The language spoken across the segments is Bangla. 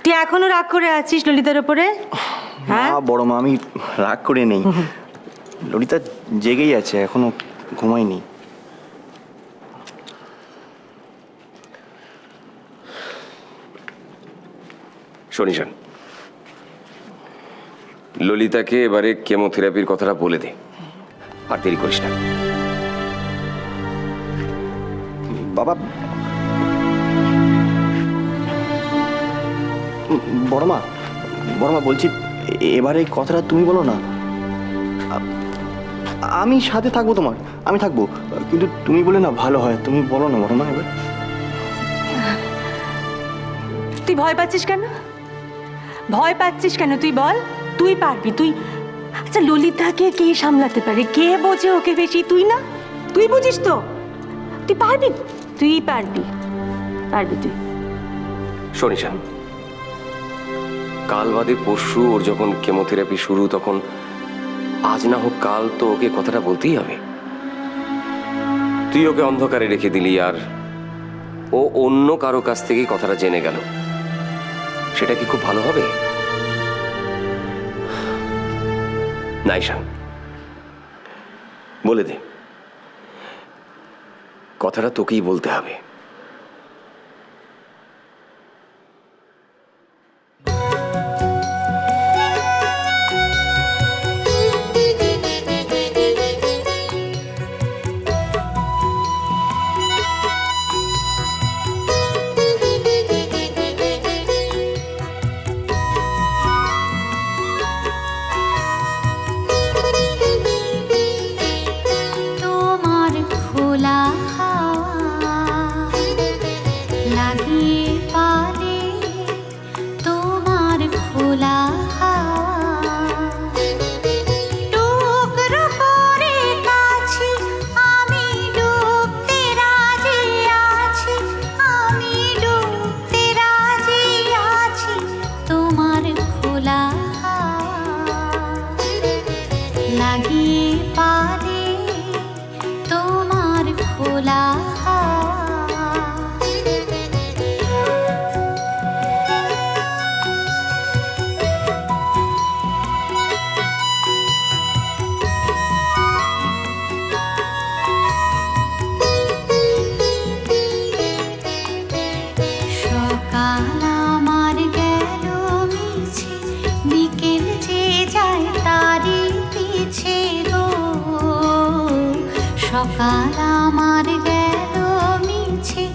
তুই এখনো রাগ করে আছিস ললিতার ওপরে? হ্যাঁ বড় মা, আমি রাগ করে নেই। ললিতা জেগেই আছে, এখনো ঘুমায়নি। শোনিশান, ললিতাকে এবারে কেমোথেরাপির কথাটা বলে দে, আর দেরি করিস না। বাবা, বড় মা বলছি, এবারে এই কথাটা তুমি বলো না। আমি সাথে থাকবো তোমার, আমি থাকবো, কিন্তু তুমি বলে না ভালো হয়। তুমি বলো না বড় মা এবার। তুই ভয় পাচ্ছিস কেন? ভয় পাচ্ছিস কেন তুই বল? তুই পারবি, তুই। আচ্ছা, ললিতাকে কে সামলাতে পারে? কে বোঝে ওকে বেশি? তুই না? তুই বুঝিস তো, তুই পারবি, তুই পারবি, পারবি তুই। শোনিশান, কাল বাদে পরশু ওর যখন কেমোথেরাপি শুরু, তখন আজ না হোক কাল তো ওকে কথাটা বলতেই হবে। তুই ওকে অন্ধকারে রেখে দিলি, আর ও অন্য কারো কাছ থেকে কথাটা জেনে গেল, সেটা কি খুব ভালো হবে? না ঈশান, বলে দে, কথাটা তোকেই বলতে হবে। সকাল আমার গেল মিছে,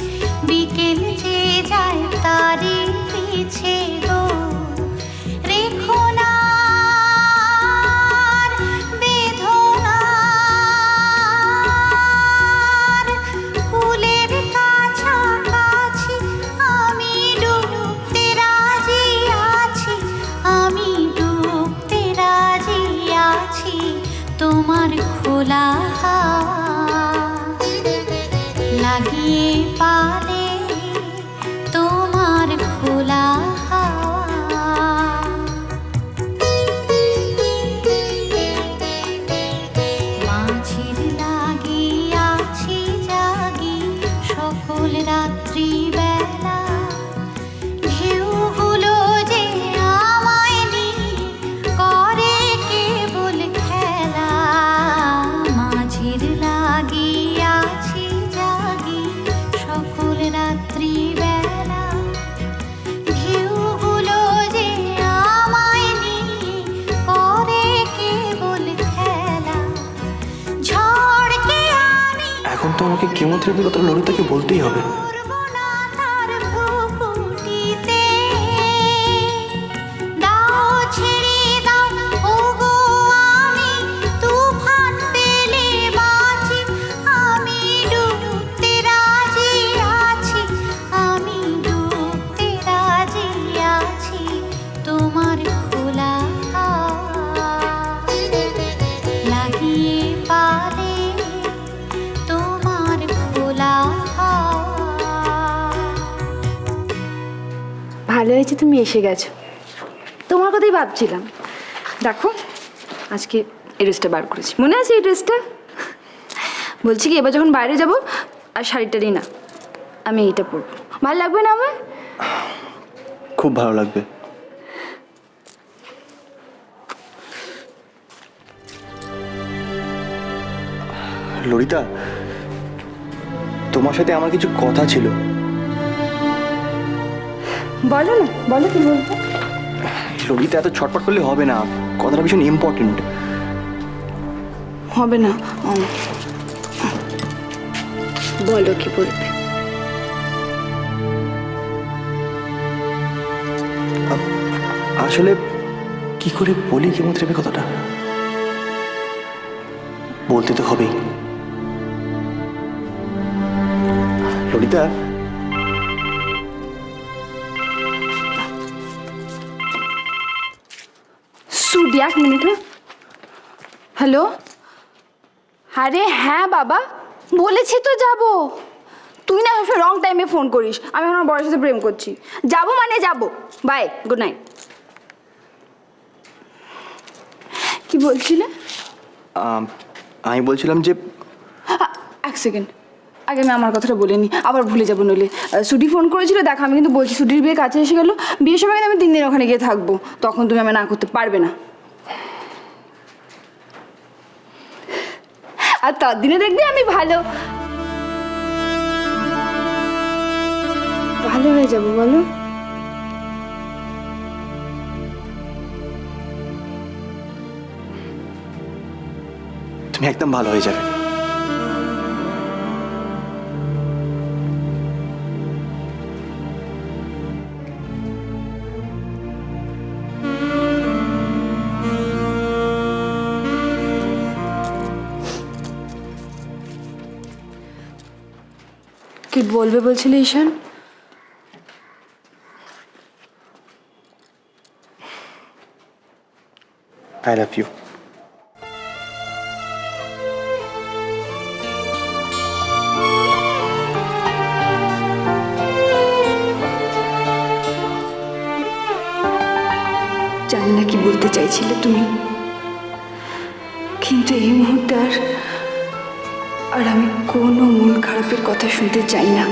বিকেল যে যায় তারি পিছে গো। রেখো না বেদনার ফুলের কাছাকাছি, আমি ডুবতে রাজি আছি, আমি ডুবতে রাজি আছি। তোমার খোলা লাগিয়ে পালে তোমার খোলা মাঝির লাগিয়াছি জাগি সকল রাত্রি বেলা, ঢেউগুলো যে আমায় নিয়ে করে কেবল খেলা। মাঝির লাগিয়াছি জাগি সকল রাত্রি বেলা, ঢেউগুলো যে আমায় নিয়ে করে কেবল খেলা। ঝড়কে আমি এখন তো আমাকে কেমোথেরাপির কথা ললিতাকে বলতেই হবে। করবো না তার ভ্রুকুটিতে। দাও ছেড়ে দাও ওগো আমি তুফান পেলে বাঁচি, আমি ডুবতে রাজি আছি, আমি ডুবতে রাজি আছি। তোমার খোলা লাগিয়ে পালে তোমার খোলা। ভালো হয়েছে তুমি এসে গেছো, তোমার কথাই ভাবছিলাম। দেখো আজকে এই ড্রেসটা বার করেছি, মনে আছে এই ড্রেসটা? বলছি কি, এবার যখন বাইরে যাব আর শাড়িটারই না, আমি এইটা পরবো। ভালো লাগবে না আমার? খুব ভালো লাগবে। ললিতা, তোমার সাথে আমার কিছু কথা ছিল। বলো না, বলো কি বলবো। ললিতা, এত ছটপট করলে হবে না, কথাটা ভীষণ ইম্পর্টেন্ট। হবে না, বলো কি বলবে। আসলে কি করে বলি কেমোথেরাপি কথাটা, বলতে তো হবেই। ললিতা, সুডি, এক মিনিট। হ্যালো, আরে হ্যাঁ বাবা, বলেছি তো যাব। তুই না সবসময় রং টাইমে ফোন করিস। আমি আমার বড়ের সাথে প্রেম করছি। যাব মানে যাব। Bye, good night. কি বলছিলে? আমি বলছিলাম যে এক সেকেন্ড, আগে আমি আমার কথাটা বলিনি, আবার ভুলে যাবো নইলে। সুডি ফোন করেছিল, দেখো আমি কিন্তু বলছি সুডির বিয়ে কাছে এসে গেল। বিয়ের সময় কিন্তু আমি 3 দিন ওখানে গিয়ে থাকবো, তখন তুমি আমি না করতে পারবে না। আর তার দিনে দেখবে আমি ভালো হয়ে যাবো। বলো, তুমি একদম ভালো হয়ে যাবে। কি বলবে বলছিলে ঈশান? I love you. জানি না কি বলতে চাইছিলে তুমি, কিন্তু এই মুহূর্তে আর আমি কোনো মন খারাপের কথা শুনতে চাই না।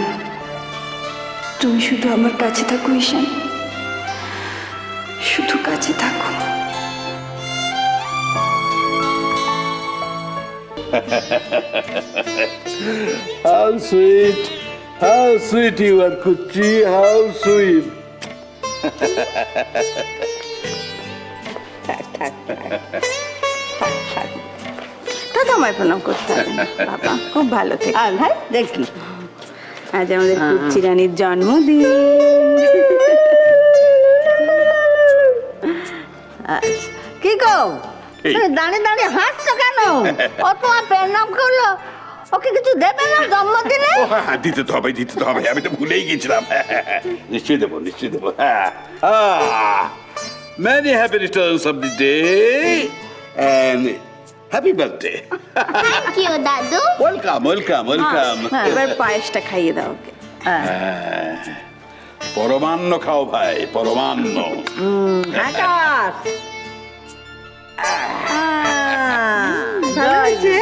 তুমি শুধু আমার কাছে থাকো ঈশান, শুধু কাছে থাকো। How sweet you are, Kuchi, how sweet. দাদা আমায় প্রণাম করতে হবে না বাবা, খুব ভালো থেকে। আর ভাই দেখি, আজ আমাদের কুচি রানীর জন্মদিন। কি গো, তুমি দাঁড়িয়ে দাঁড়িয়ে হাসছো কেন? ও তোমার প্রণাম করলো, ওকে কিছু দেবে না জন্মদিনে? দিতে তো হবে, আমি তো ভুলেই গেছিলাম। নিশ্চয়ই দেবো। Many happy returns of the day and happy birthday. Thank you দাদু। Welcome. এবার পায়েসটা খাইয়ে দাও ওকে। পরমান্ন খাও ভাই, পরমান্ন। আকাশ, ভালো হয়েছে।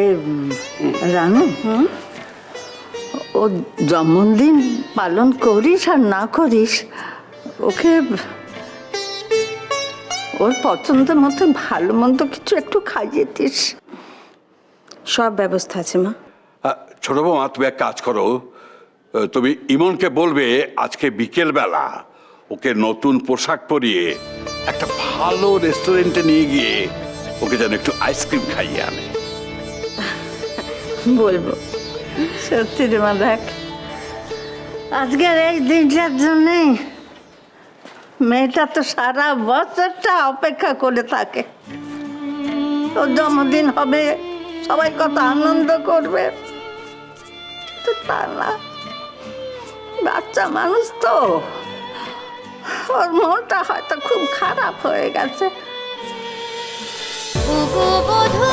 এই রানু, ও জন্মদিন পালন করিস আর না করিস, ওকে ওর পছন্দের মতো ভালো মন্দ কিছু একটু খাইয়ে দিস। সব ব্যবস্থা আছে মা। ছোট বৌমা, তুমি এক কাজ করো, তুমি ইমনকে বলবে আজকে বিকেল বেলা ওকে নতুন পোশাক পরিয়ে একটা ভালো রেস্টুরেন্টে নিয়ে গিয়ে ওকে যেন একটু আইসক্রিম খাইয়ে আনে। বলবো সত্যি রে মা, দেখ আজকের এই দিনটার জন্যে মেয়েটা তো সারা বছরটা অপেক্ষা করে থাকে। ওর জন্মদিন হবে, সবাই কত আনন্দ করবে, তো তা না, বাচ্চা মানুষ তো, ওর মনটা হয়তো খুব খারাপ হয়ে গেছে। ওগো বধূ